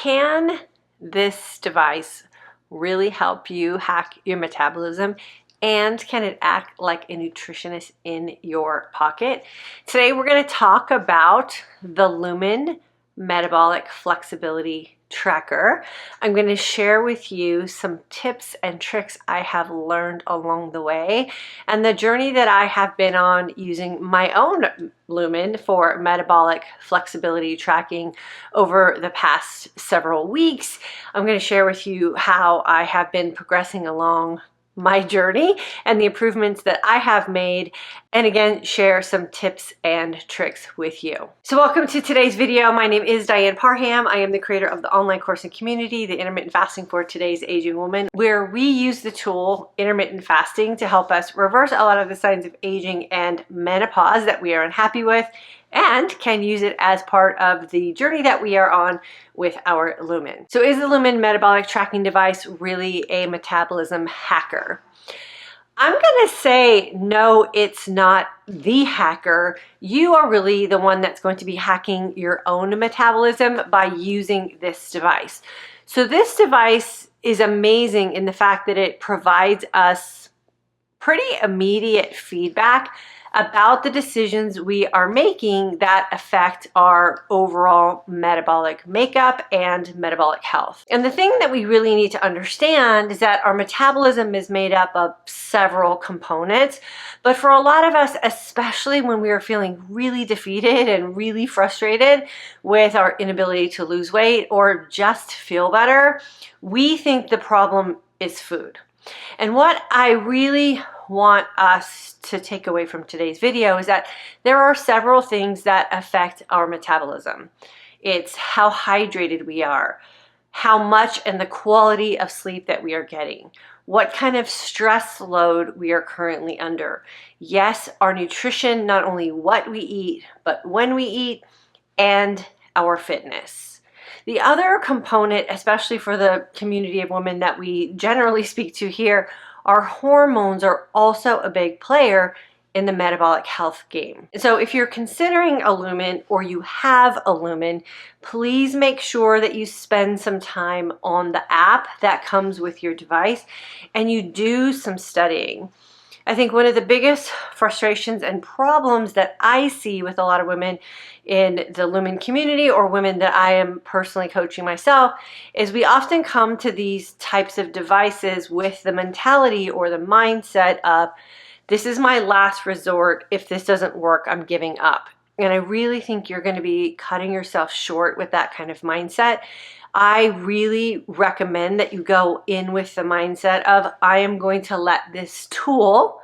Can this device really help you hack your metabolism? And can it act like a nutritionist in your pocket? Today we're going to talk about the Lumen Metabolic Flexibility Tracker. I'm going to share with you some tips and tricks I have learned along the way and the journey that I have been on using my own Lumen for metabolic flexibility tracking over the past several weeks. I'm going to share with you how I have been progressing along my journey and the improvements that I have made, and again share some tips and tricks with you. So welcome to today's video. My name is Ann Parham. I am the creator of the online course and community, the Intermittent Fasting for Today's Aging Woman, where we use the tool intermittent fasting to help us reverse a lot of the signs of aging and menopause that we are unhappy with, and can use it as part of the journey that we are on with our Lumen. So is the Lumen metabolic tracking device really a metabolism hacker? I'm gonna say no, it's not the hacker. You are really the one that's going to be hacking your own metabolism by using this device. So this device is amazing in the fact that it provides us pretty immediate feedback about the decisions we are making that affect our overall metabolic makeup and metabolic health. And the thing that we really need to understand is that our metabolism is made up of several components, but for a lot of us, especially when we are feeling really defeated and really frustrated with our inability to lose weight or just feel better, we think the problem is food. And what I really want us to take away from today's video is that there are several things that affect our metabolism. It's how hydrated we are, how much and the quality of sleep that we are getting, what kind of stress load we are currently under. Yes, our nutrition, not only what we eat, but when we eat, and our fitness. The other component, especially for the community of women that we generally speak to here, our hormones are also a big player in the metabolic health game. So if you're considering a Lumen or you have a Lumen, please make sure that you spend some time on the app that comes with your device and you do some studying. I think one of the biggest frustrations and problems that I see with a lot of women in the Lumen community or women that I am personally coaching myself is we often come to these types of devices with the mentality or the mindset of, this is my last resort. If this doesn't work, I'm giving up. And I really think you're going to be cutting yourself short with that kind of mindset. I really recommend that you go in with the mindset of, I am going to let this tool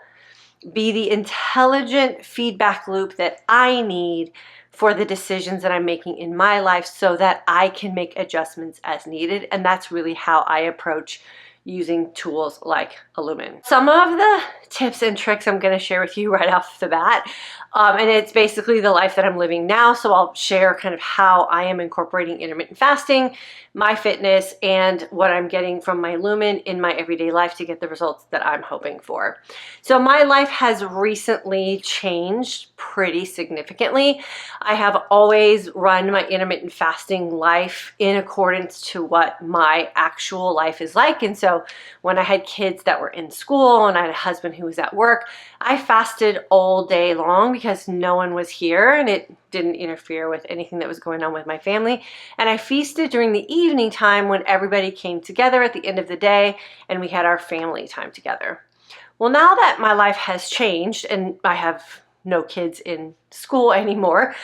be the intelligent feedback loop that I need for the decisions that I'm making in my life so that I can make adjustments as needed. And that's really how I approach using tools like a Lumen. Some of the tips and tricks I'm going to share with you right off the bat, and it's basically the life that I'm living now, so I'll share kind of how I am incorporating intermittent fasting, my fitness, and what I'm getting from my Lumen in my everyday life to get the results that I'm hoping for. So my life has recently changed pretty significantly. I have always run my intermittent fasting life in accordance to what my actual life is like, and so when I had kids that were in school and I had a husband who was at work, I fasted all day long because no one was here and it didn't interfere with anything that was going on with my family. And I feasted during the evening time when everybody came together at the end of the day and we had our family time together. Well, now that my life has changed and I have no kids in school anymore,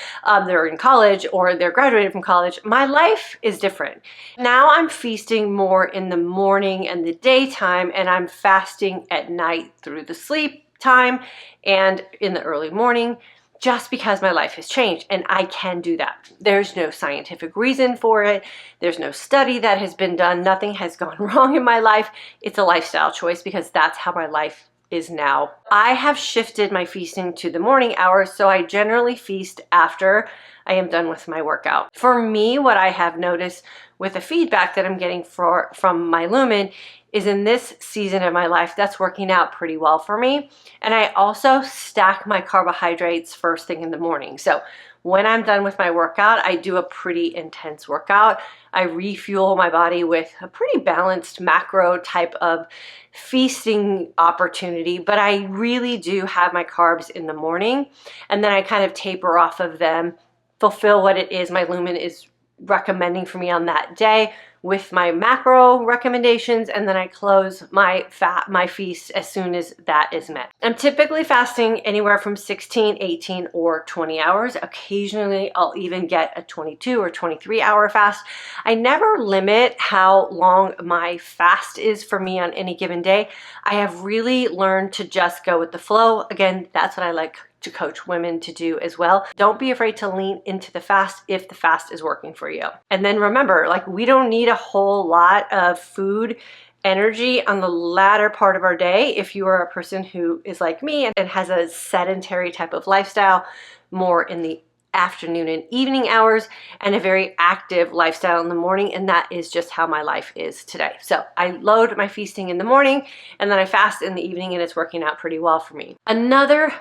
they're in college or they're graduated from college, my life is different. Now I'm feasting more in the morning and the daytime, and I'm fasting at night through the sleep time and in the early morning, just because my life has changed and I can do that. There's no scientific reason for it. There's no study that has been done. Nothing has gone wrong in my life. It's a lifestyle choice because that's how my life is now. I have shifted my feasting to the morning hours, so I generally feast after I am done with my workout. For me, what I have noticed with the feedback that I'm getting from my Lumen is in this season of my life, that's working out pretty well for me. And I also stack my carbohydrates first thing in the morning. So when I'm done with my workout, I do a pretty intense workout. I refuel my body with a pretty balanced macro type of feasting opportunity, but I really do have my carbs in the morning, and then I kind of taper off of them, fulfill what it is my Lumen is recommending for me on that day with my macro recommendations, and then I close my feast as soon as that is met. I'm typically fasting anywhere from 16, 18, or 20 hours. Occasionally, I'll even get a 22 or 23 hour fast. I never limit how long my fast is for me on any given day. I have really learned to just go with the flow. Again, that's what I like to coach women to do as well. Don't be afraid to lean into the fast if the fast is working for you. And then remember, like, we don't need a whole lot of food energy on the latter part of our day. If you are a person who is like me and has a sedentary type of lifestyle, more in the afternoon and evening hours, and a very active lifestyle in the morning, and that is just how my life is today. So I load my feasting in the morning and then I fast in the evening, and it's working out pretty well for me. Another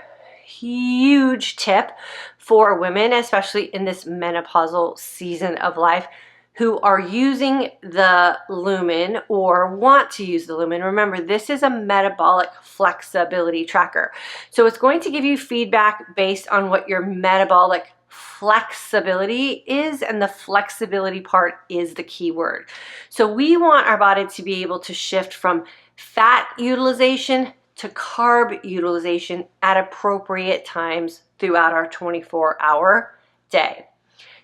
huge tip for women, especially in this menopausal season of life, who are using the Lumen or want to use the Lumen. Remember, this is a metabolic flexibility tracker. So it's going to give you feedback based on what your metabolic flexibility is, and the flexibility part is the key word. So we want our body to be able to shift from fat utilization to carb utilization at appropriate times throughout our 24-hour day.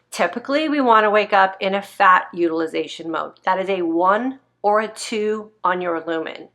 Typically, we want to wake up in a fat utilization mode. That is a 1 or a 2 on your Lumen.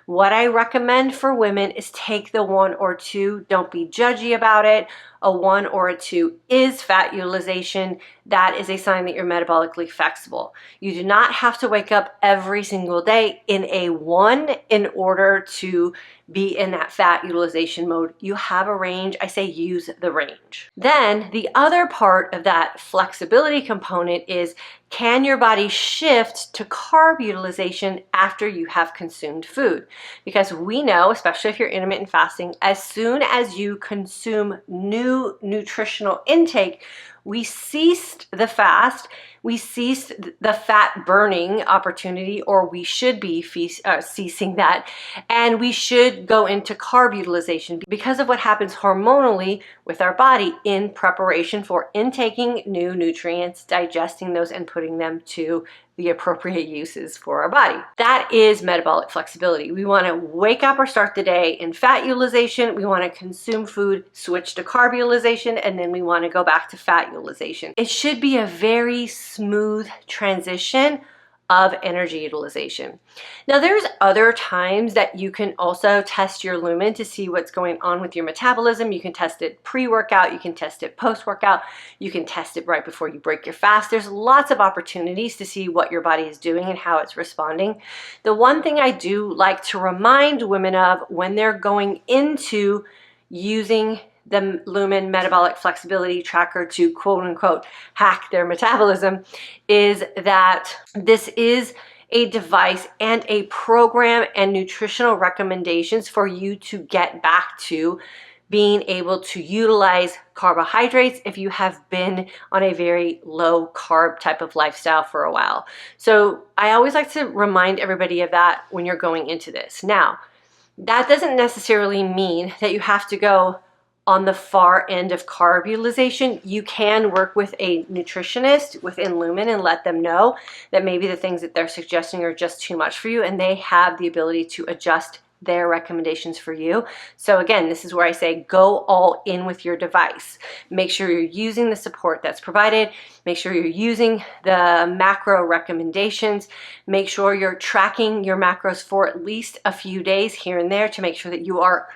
What I recommend for women is take the 1 or 2. Don't be judgy about it. A 1 or a 2 is fat utilization. That is a sign that you're metabolically flexible. You do not have to wake up every single day in a 1 in order to be in that fat utilization mode. You have a range. I say use the range. Then the other part of that flexibility component is, can your body shift to carb utilization after you have consumed food? Because we know, especially if you're intermittent fasting, as soon as you consume new nutritional intake, we ceased the fast, we ceased the fat burning opportunity, or we should be ceasing that, and we should go into carb utilization because of what happens hormonally with our body in preparation for intaking new nutrients, digesting those, and putting them to the appropriate uses for our body. That is metabolic flexibility. We want to wake up or start the day in fat utilization. We want to consume food, switch to carb utilization, and then we want to go back to fat utilization. It should be a very smooth transition of energy utilization. Now, there's other times that you can also test your Lumen to see what's going on with your metabolism. You can test it pre-workout, you can test it post-workout, you can test it right before you break your fast. There's lots of opportunities to see what your body is doing and how it's responding. The one thing I do like to remind women of when they're going into using the Lumen Metabolic Flexibility Tracker to quote unquote hack their metabolism is that this is a device and a program and nutritional recommendations for you to get back to being able to utilize carbohydrates if you have been on a very low carb type of lifestyle for a while. So I always like to remind everybody of that when you're going into this. Now, that doesn't necessarily mean that you have to go on the far end of carb utilization. You can work with a nutritionist within Lumen and let them know that maybe the things that they're suggesting are just too much for you, and they have the ability to adjust their recommendations for you. So again, this is where I say go all in with your device. Make sure you're using the support that's provided. Make sure you're using the macro recommendations. Make sure you're tracking your macros for at least a few days here and there to make sure that you are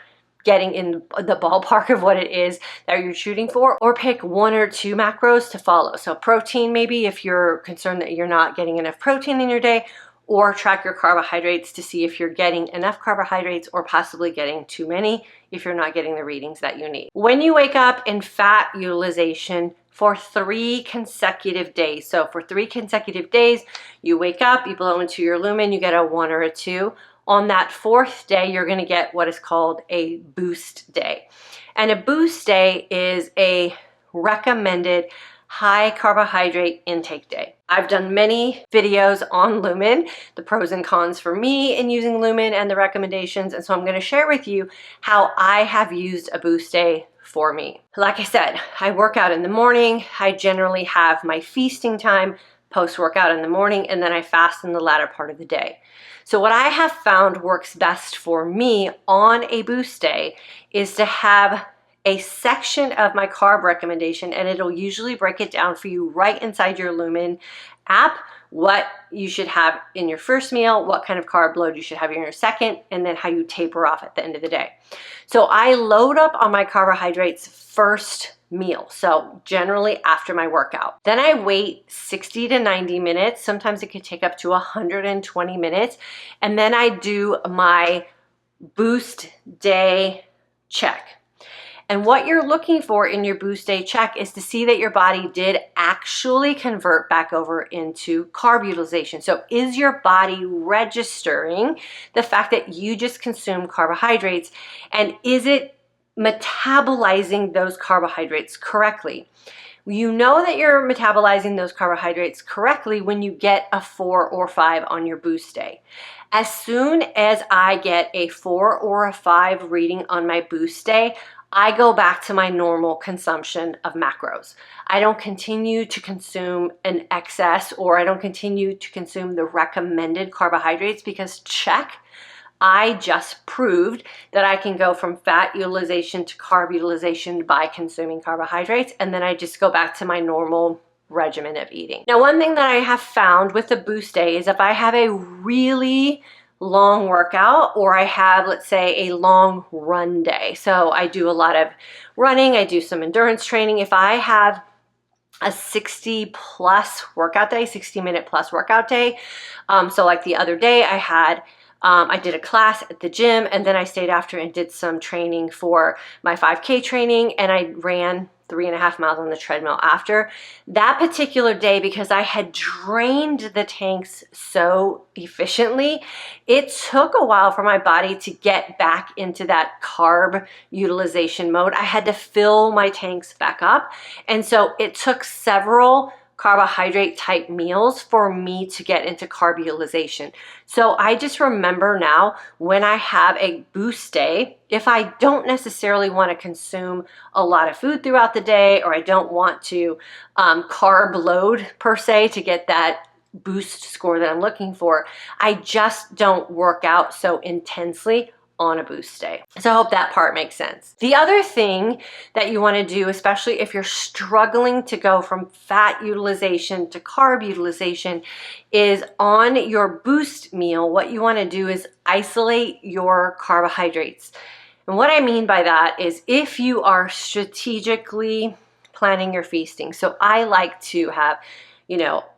getting in the ballpark of what it is that you're shooting for, or pick 1 or 2 macros to follow. So protein, maybe if you're concerned that you're not getting enough protein in your day, or track your carbohydrates to see if you're getting enough carbohydrates or possibly getting too many if you're not getting the readings that you need. When you wake up in fat utilization for 3 consecutive days, so for 3 consecutive days, you wake up, you blow into your Lumen, you get a 1 or a 2. On that 4th day, you're going to get what is called a boost day. And a boost day is a recommended high carbohydrate intake day. I've done many videos on Lumen, the pros and cons for me in using Lumen and the recommendations, and so I'm going to share with you how I have used a boost day for me. Like I said, I work out in the morning. I generally have my feasting time post-workout in the morning, and then I fast in the latter part of the day. So what I have found works best for me on a boost day is to have a section of my carb recommendation, and it'll usually break it down for you right inside your Lumen app, what you should have in your first meal, what kind of carb load you should have in your second, and then how you taper off at the end of the day. So I load up on my carbohydrates first meal, so generally after my workout. Then I wait 60 to 90 minutes. Sometimes it could take up to 120 minutes. And then I do my boost day check. And what you're looking for in your boost day check is to see that your body did actually convert back over into carb utilization. So is your body registering the fact that you just consumed carbohydrates, and is it metabolizing those carbohydrates correctly? You know that you're metabolizing those carbohydrates correctly when you get a 4 or 5 on your boost day. As soon as I get a 4 or a 5 reading on my boost day, I go back to my normal consumption of macros. I don't continue to consume an excess, or I don't continue to consume the recommended carbohydrates, because check, I just proved that I can go from fat utilization to carb utilization by consuming carbohydrates, and then I just go back to my normal regimen of eating. Now, one thing that I have found with the boost day is if I have a really long workout, or I have, let's say, a long run day. So I do a lot of running, I do some endurance training. If I have a 60 minute plus workout day, so like the other day I did a class at the gym, and then I stayed after and did some training for my 5K training, and I ran 3.5 miles on the treadmill after. That particular day, because I had drained the tanks so efficiently, it took a while for my body to get back into that carb utilization mode. I had to fill my tanks back up. And so it took several carbohydrate type meals for me to get into carb utilization. So I just remember now, when I have a boost day, if I don't necessarily want to consume a lot of food throughout the day, or I don't want to carb load per se to get that boost score that I'm looking for, I just don't work out so intensely on a boost day. So I hope that part makes sense. The other thing that you want to do, especially if you're struggling to go from fat utilization to carb utilization, is on your boost meal, what you want to do is isolate your carbohydrates. And what I mean by that is, if you are strategically planning your feasting, so I like to have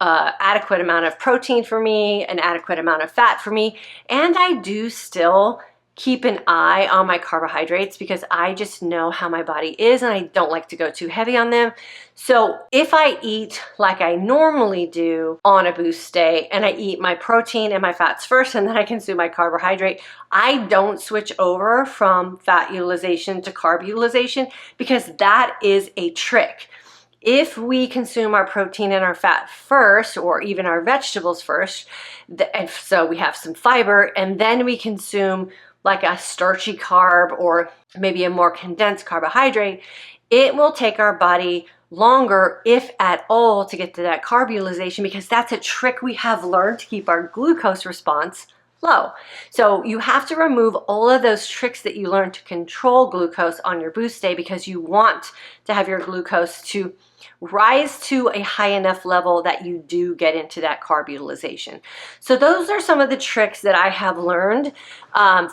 adequate amount of protein for me, an adequate amount of fat for me, and I do still keep an eye on my carbohydrates, because I just know how my body is and I don't like to go too heavy on them. So if I eat like I normally do on a boost day, and I eat my protein and my fats first and then I consume my carbohydrate, I don't switch over from fat utilization to carb utilization, because that is a trick. If we consume our protein and our fat first, or even our vegetables first, and so we have some fiber, and then we consume like a starchy carb or maybe a more condensed carbohydrate, it will take our body longer, if at all, to get to that carb utilization, because that's a trick we have learned to keep our glucose response low. So you have to remove all of those tricks that you learned to control glucose on your boost day, because you want to have your glucose to rise to a high enough level that you do get into that carb utilization. So those are some of the tricks that I have learned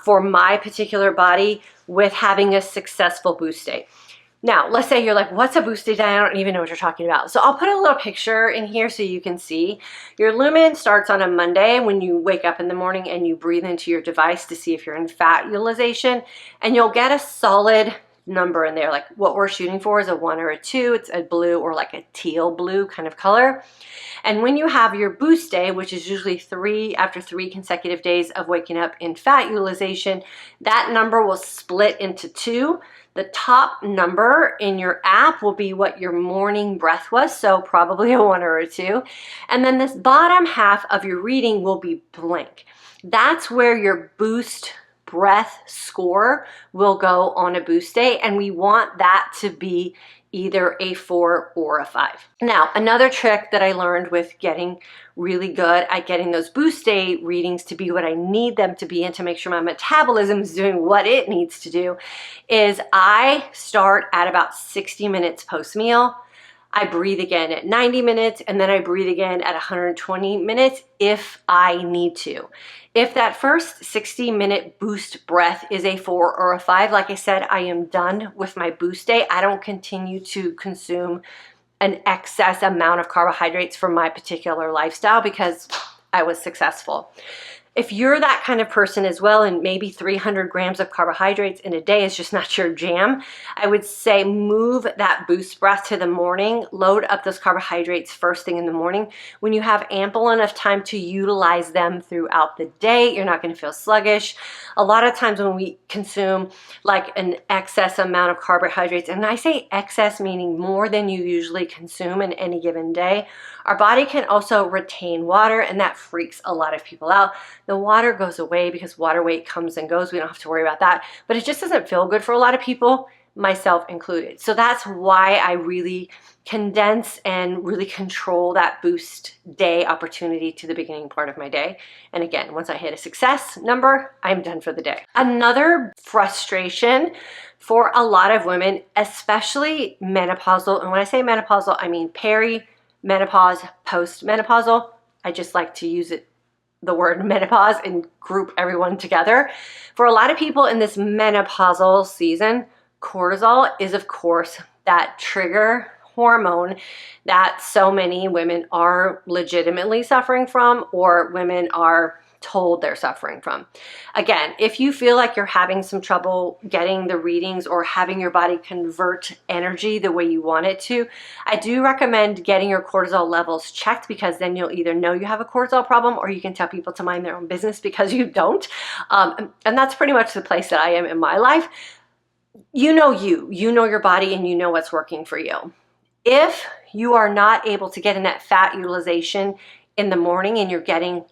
for my particular body with having a successful boost day. Now, let's say you're like, what's a boost day? I don't even know what you're talking about. So I'll put a little picture in here so you can see. Your Lumen starts on a Monday when you wake up in the morning and you breathe into your device to see if you're in fat utilization, and you'll get a solid number in there. Like what we're shooting for is a 1 or a 2. It's a blue or like a teal blue kind of color. And when you have your boost day, which is usually after 3 consecutive days of waking up in fat utilization, that number will split into 2. The top number in your app will be what your morning breath was, so probably a 1 or a 2. And then this bottom half of your reading will be blank. That's where your boost breath score will go on a boost day, and we want that to be either a 4 or a 5. Now, another trick that I learned with getting really good at getting those boost day readings to be what I need them to be and to make sure my metabolism is doing what it needs to do is I start at about 60 minutes post-meal. I breathe again at 90 minutes, and then I breathe again at 120 minutes if I need to. If that first 60-minute boost breath is a 4 or a 5, like I said, I am done with my boost day. I don't continue to consume an excess amount of carbohydrates for my particular lifestyle because I was successful. If you're that kind of person as well, and maybe 300 grams of carbohydrates in a day is just not your jam, I would say move that boost breath to the morning, load up those carbohydrates first thing in the morning. When you have ample enough time to utilize them throughout the day, you're not going to feel sluggish. A lot of times when we consume like an excess amount of carbohydrates, and I say excess meaning more than you usually consume in any given day, our body can also retain water, and that freaks a lot of people out. The water goes away because water weight comes and goes. We don't have to worry about that, but it just doesn't feel good for a lot of people, myself included. So that's why I really condense and really control that boost day opportunity to the beginning part of my day. And again, once I hit a success number, I'm done for the day. Another frustration for a lot of women, especially menopausal, and when I say menopausal, I mean menopause, postmenopausal. I just like to use the word menopause and group everyone together. For a lot of people in this menopausal season, cortisol is of course that trigger hormone that so many women are legitimately suffering from, or women are told they're suffering from. Again, if you feel like you're having some trouble getting the readings or having your body convert energy the way you want it to, I do recommend getting your cortisol levels checked, because then you'll either know you have a cortisol problem or you can tell people to mind their own business because you don't. And that's pretty much the place that I am in my life. You know your body, and you know what's working for you. If you are not able to get in that fat utilization in the morning and you're getting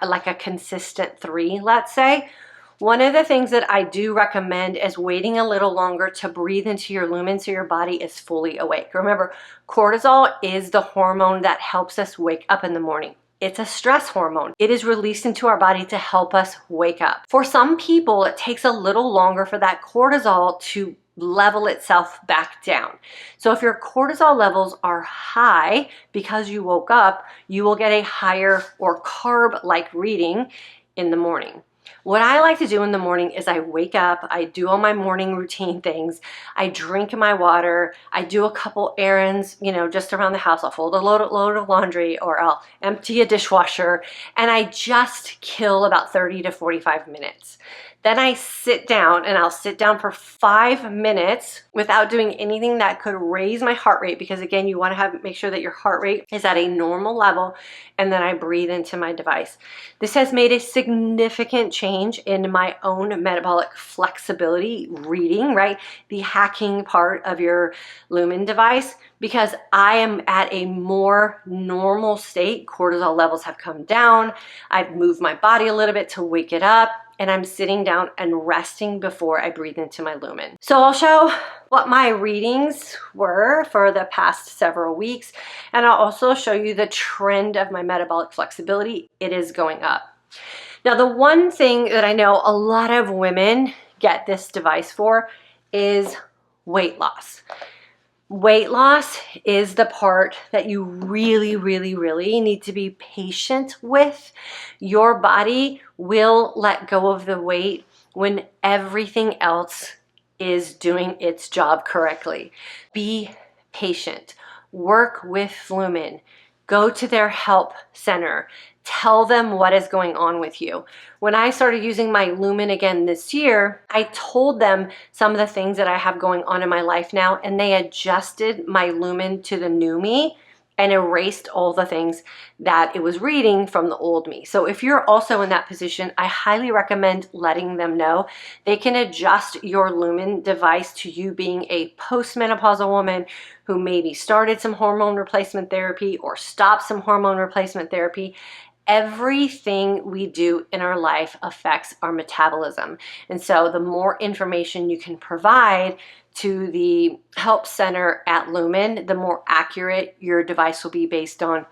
like a consistent 3, let's say, one of the things that I do recommend is waiting a little longer to breathe into your lumen so your body is fully awake. Remember, cortisol is the hormone that helps us wake up in the morning. It's a stress hormone. It is released into our body to help us wake up. For some people, it takes a little longer for that cortisol to level itself back down. So if your cortisol levels are high because you woke up, you will get a higher or carb-like reading in the morning. What I like to do in the morning is I wake up, I do all my morning routine things, I drink my water, I do a couple errands, just around the house. I'll fold a load of laundry, or I'll empty a dishwasher, and I just kill about 30 to 45 minutes. Then I sit down, and I'll sit down for 5 minutes without doing anything that could raise my heart rate, because again, you want to make sure that your heart rate is at a normal level, and then I breathe into my device. This has made a significant change in my own metabolic flexibility reading, right? The hacking part of your Lumen device, because I am at a more normal state. Cortisol levels have come down. I've moved my body a little bit to wake it up, and I'm sitting down and resting before I breathe into my lumen. So I'll show what my readings were for the past several weeks, and I'll also show you the trend of my metabolic flexibility. It is going up. Now, the one thing that I know a lot of women get this device for is weight loss. Weight loss is the part that you really, really, really need to be patient with. Your body will let go of the weight when everything else is doing its job correctly. Be patient. Work with Lumen. Go to their help center. Tell them what is going on with you. When I started using my Lumen again this year, I told them some of the things that I have going on in my life now, and they adjusted my Lumen to the new me and erased all the things that it was reading from the old me. So if you're also in that position, I highly recommend letting them know. They can adjust your Lumen device to you being a postmenopausal woman who maybe started some hormone replacement therapy or stopped some hormone replacement therapy. Everything we do in our life affects our metabolism. And so the more information you can provide to the help center at Lumen, the more accurate your device will be based on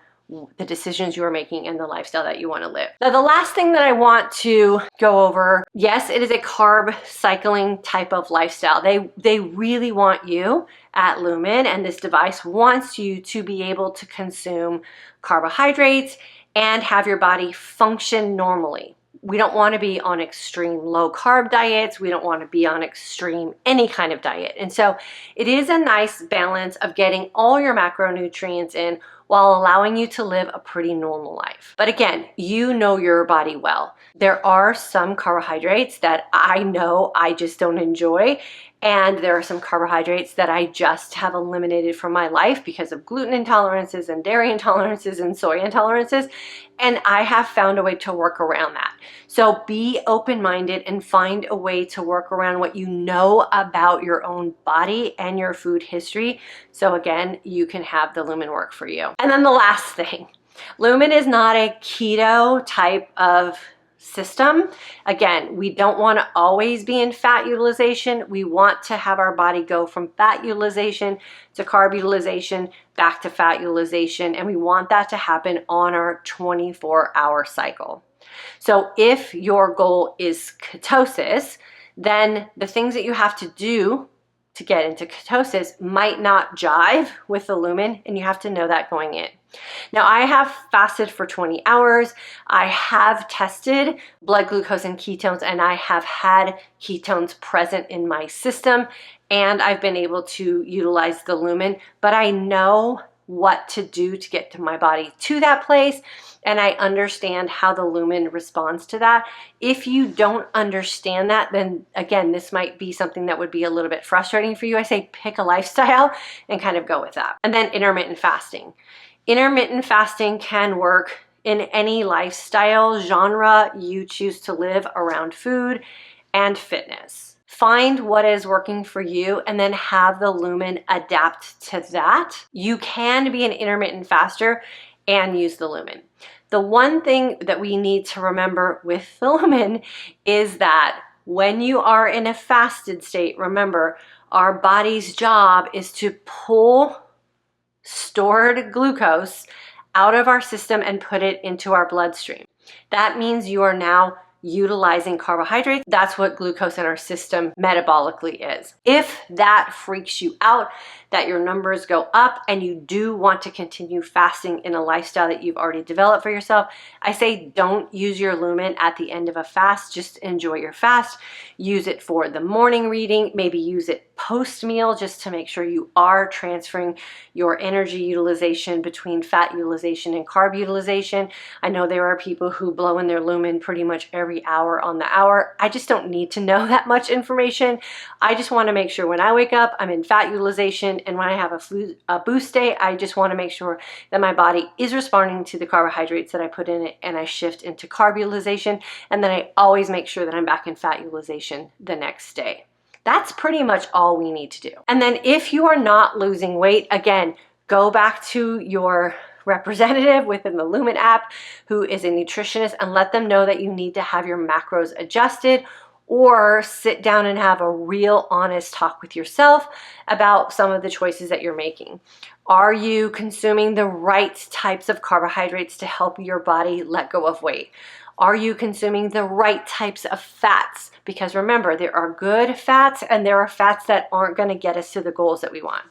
the decisions you are making and the lifestyle that you want to live. Now, the last thing that I want to go over, yes, it is a carb cycling type of lifestyle. They really want you at Lumen, and this device wants you to be able to consume carbohydrates and have your body function normally. We don't want to be on extreme low carb diets. We don't want to be on extreme any kind of diet. And so it is a nice balance of getting all your macronutrients in while allowing you to live a pretty normal life. But again, you know your body well. There are some carbohydrates that I know I just don't enjoy. And there are some carbohydrates that I just have eliminated from my life because of gluten intolerances and dairy intolerances and soy intolerances. And I have found a way to work around that. So be open-minded and find a way to work around what you know about your own body and your food history. So again, you can have the Lumen work for you. And then the last thing, Lumen is not a keto type of system. Again, we don't want to always be in fat utilization. We want to have our body go from fat utilization to carb utilization back to fat utilization, and we want that to happen on our 24-hour cycle. So if your goal is ketosis, then the things that you have to do to get into ketosis might not jive with the Lumen, and you have to know that going in. Now, I have fasted for 20 hours. I have tested blood glucose and ketones, and I have had ketones present in my system, and I've been able to utilize the Lumen, but I know what to do to get to my body to that place, and I understand how the Lumen responds to that. If you don't understand that, then again, this might be something that would be a little bit frustrating for you. I say pick a lifestyle and kind of go with that. And then intermittent fasting. Intermittent fasting can work in any lifestyle genre you choose to live around food and fitness. Find what is working for you and then have the Lumen adapt to that. You can be an intermittent faster and use the Lumen. The one thing that we need to remember with the Lumen is that when you are in a fasted state, remember, our body's job is to pull stored glucose out of our system and put it into our bloodstream. That means you are now utilizing carbohydrates. That's what glucose in our system metabolically is. If that freaks you out, that your numbers go up and you do want to continue fasting in a lifestyle that you've already developed for yourself, I say don't use your Lumen at the end of a fast. Just enjoy your fast. Use it for the morning reading, maybe use it post-meal just to make sure you are transferring your energy utilization between fat utilization and carb utilization. I know there are people who blow in their Lumen pretty much every hour on the hour. I just don't need to know that much information. I just want to make sure when I wake up, I'm in fat utilization, and when I have a boost day, I just want to make sure that my body is responding to the carbohydrates that I put in it, and I shift into carb utilization, and then I always make sure that I'm back in fat utilization the next day. That's pretty much all we need to do. And then if you are not losing weight, again, go back to your representative within the Lumen app who is a nutritionist and let them know that you need to have your macros adjusted, or sit down and have a real honest talk with yourself about some of the choices that you're making. Are you consuming the right types of carbohydrates to help your body let go of weight? Are you consuming the right types of fats? Because remember, there are good fats and there are fats that aren't going to get us to the goals that we want.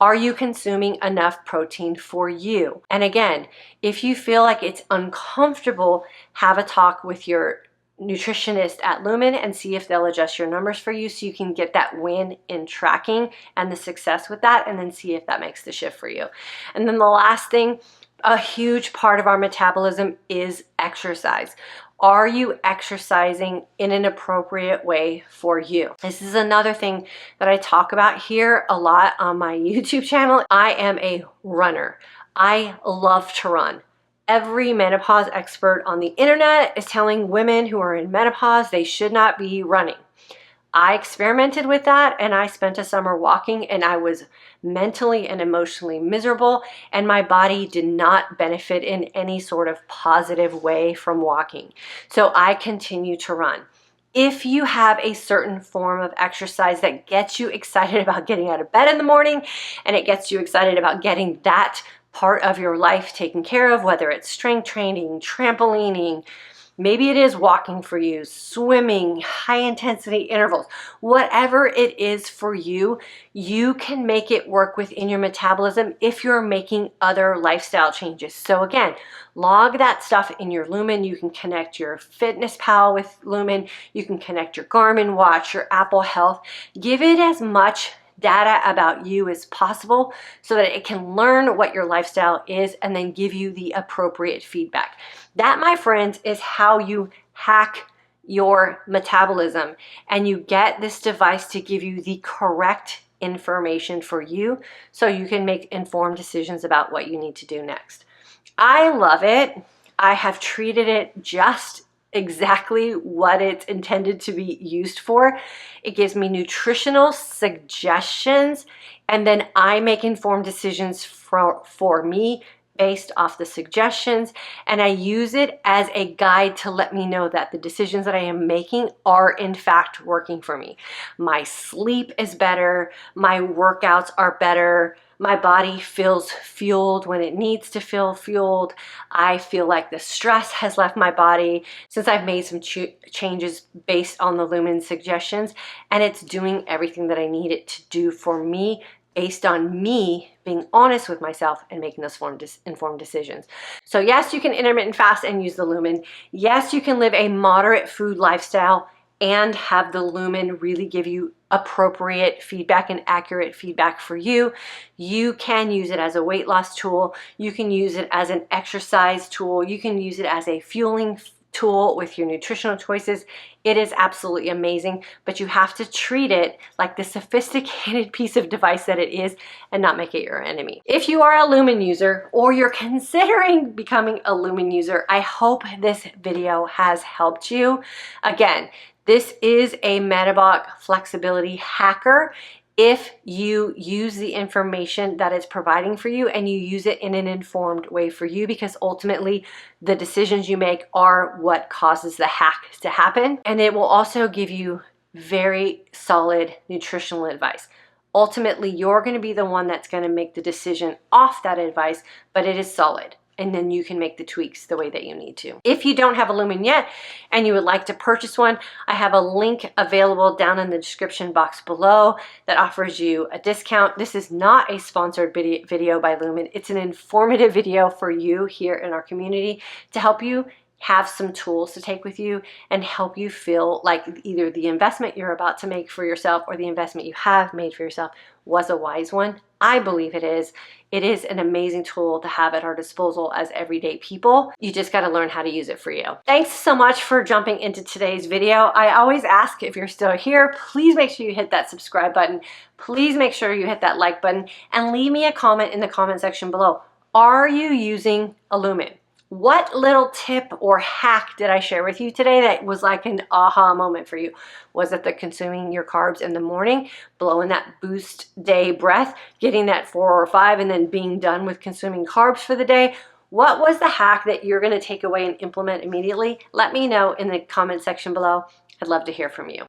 Are you consuming enough protein for you? And again, if you feel like it's uncomfortable, have a talk with your nutritionist at Lumen and see if they'll adjust your numbers for you so you can get that win in tracking and the success with that, and then see if that makes the shift for you. And then the last thing, a huge part of our metabolism is exercise. Are you exercising in an appropriate way for you? This is another thing that I talk about here a lot on my YouTube channel. I am a runner. I love to run. Every menopause expert on the internet is telling women who are in menopause they should not be running. I experimented with that and I spent a summer walking and I was mentally and emotionally miserable and my body did not benefit in any sort of positive way from walking. So I continue to run. If you have a certain form of exercise that gets you excited about getting out of bed in the morning and it gets you excited about getting that part of your life taken care of, whether it's strength training, trampolining, maybe it is walking for you, swimming, high intensity intervals, whatever it is for you, you can make it work within your metabolism if you're making other lifestyle changes. So again, log that stuff in your Lumen. You can connect your FitnessPal with Lumen. You can connect your Garmin watch, your Apple Health. Give it as much data about you as possible so that it can learn what your lifestyle is and then give you the appropriate feedback. That, my friends, is how you hack your metabolism and you get this device to give you the correct information for you so you can make informed decisions about what you need to do next. I love it. I have treated it just exactly what it's intended to be used for. It gives me nutritional suggestions and then I make informed decisions for me based off the suggestions, and I use it as a guide to let me know that the decisions that I am making are in fact working for me. My sleep is better, my workouts are better, my body feels fueled when it needs to feel fueled. I feel like the stress has left my body since I've made some changes based on the Lumen suggestions, and it's doing everything that I need it to do for me based on me being honest with myself and making those informed decisions. So yes, you can intermittent fast and use the Lumen. Yes, you can live a moderate food lifestyle and have the Lumen really give you appropriate feedback and accurate feedback for you. You can use it as a weight loss tool. You can use it as an exercise tool. You can use it as a fueling tool with your nutritional choices. It is absolutely amazing, but you have to treat it like the sophisticated piece of device that it is and not make it your enemy. If you are a Lumen user or you're considering becoming a Lumen user, I hope this video has helped you. Again, this is a metabolic flexibility hacker. If you use the information that it's providing for you and you use it in an informed way for you, because ultimately the decisions you make are what causes the hack to happen. And it will also give you very solid nutritional advice. Ultimately, you're going to be the one that's going to make the decision off that advice, but it is solid. And then you can make the tweaks the way that you need to. If you don't have a Lumen yet and you would like to purchase one, I have a link available down in the description box below that offers you a discount. This is not a sponsored video by Lumen. It's an informative video for you here in our community to help you have some tools to take with you and help you feel like either the investment you're about to make for yourself or the investment you have made for yourself was a wise one. I believe it is. It is an amazing tool to have at our disposal as everyday people. You just got to learn how to use it for you. Thanks so much for jumping into today's video. I always ask, if you're still here, please make sure you hit that subscribe button. Please make sure you hit that like button and leave me a comment in the comment section below. Are you using a Lumen? What little tip or hack did I share with you today that was like an aha moment for you? Was it the consuming your carbs in the morning, blowing that boost day breath, getting that 4 or 5, and then being done with consuming carbs for the day? What was the hack that you're going to take away and implement immediately? Let me know in the comment section below. I'd love to hear from you.